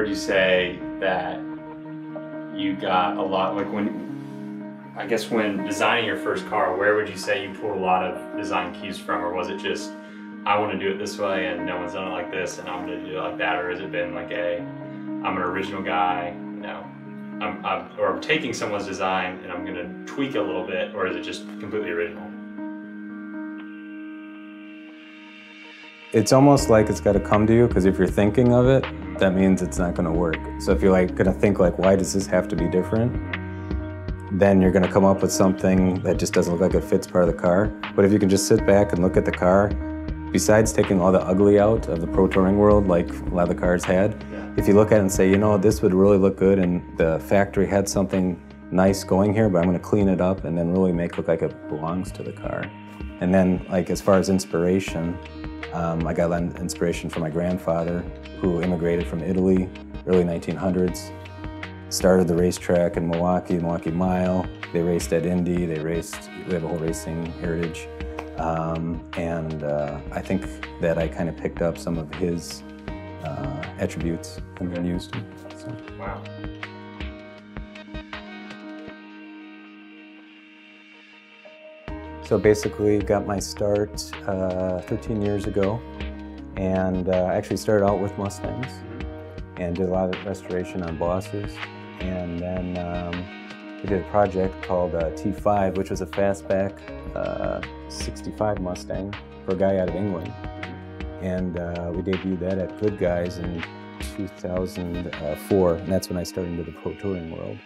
heard you say that you got a lot, like I guess when designing your first car, where would you say you pulled a lot of design cues from? Or was it just, I want to do it this way and no one's done it like this and I'm going to do it like that? Or has it been like I'm an original guy, you know, I'm taking someone's design and I'm going to tweak it a little bit, or is it just completely original? It's almost like it's got to come to you, because if you're thinking of it, that means it's not going to work. So if you're like going to think like, why does this have to be different? Then you're going to come up with something that just doesn't look like it fits part of the car. But if you can just sit back and look at the car, besides taking all the ugly out of the Pro Touring world like a lot of the cars had, if you look at it and say, you know, this would really look good and the factory had something nice going here, but I'm going to clean it up and then really make it look like it belongs to the car. And then, like, as far as inspiration, I got a lot of inspiration from my grandfather, who immigrated from Italy, early 1900s. Started the racetrack in Milwaukee, Milwaukee Mile. They raced at Indy, we have a whole racing heritage. I think that I kind of picked up some of his attributes and then used them. So. Wow. So basically got my start 13 years ago, and I actually started out with Mustangs and did a lot of restoration on Bosses. And then we did a project called T5, which was a fastback 65 Mustang for a guy out of England. And we debuted that at Good Guys in 2004, and that's when I started into the Pro Touring world.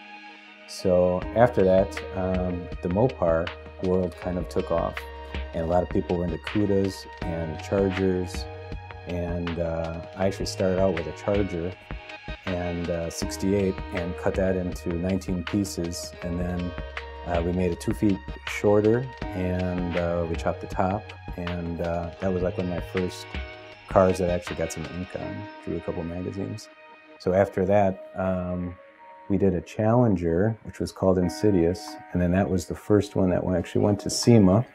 So after that, the Mopar world kind of took off, and a lot of people were into Cudas and Chargers, and I actually started out with a Charger and 68 and cut that into 19 pieces, and then we made it 2 feet shorter, and we chopped the top, and that was like one of my first cars that actually got some ink on through a couple magazines. So after that, we did a Challenger, which was called Insidious, and then that was the first one that actually went to SEMA.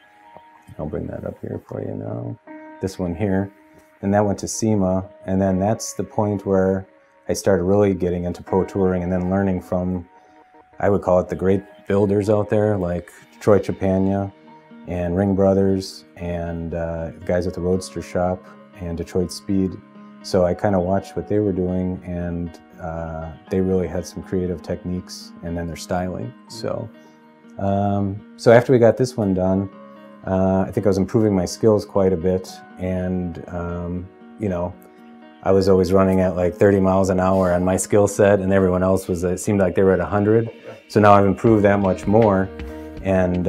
I'll bring that up here for you now. This one here. And that went to SEMA, and then that's the point where I started really getting into Pro Touring and then learning from, I would call it, the great builders out there, like Troy Chapania and Ring Brothers and guys at the Roadster Shop and Detroit Speed. So I kind of watched what they were doing, and they really had some creative techniques, and then their styling. So, so after we got this one done, I think I was improving my skills quite a bit, and you know, I was always running at like 30 miles an hour on my skill set, and everyone else was, it seemed like they were at 100. So now I've improved that much more, and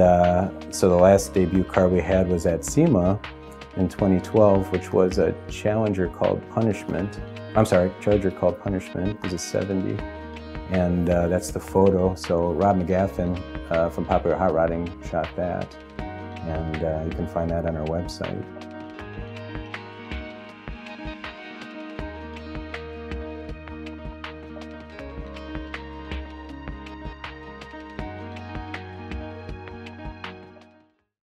so the last debut car we had was at SEMA in 2012, which was a Challenger called Punishment. I'm sorry, Charger called Punishment. It was a 70, and that's the photo. So Rob McGaffin from Popular Hot Rodding shot that, and you can find that on our website.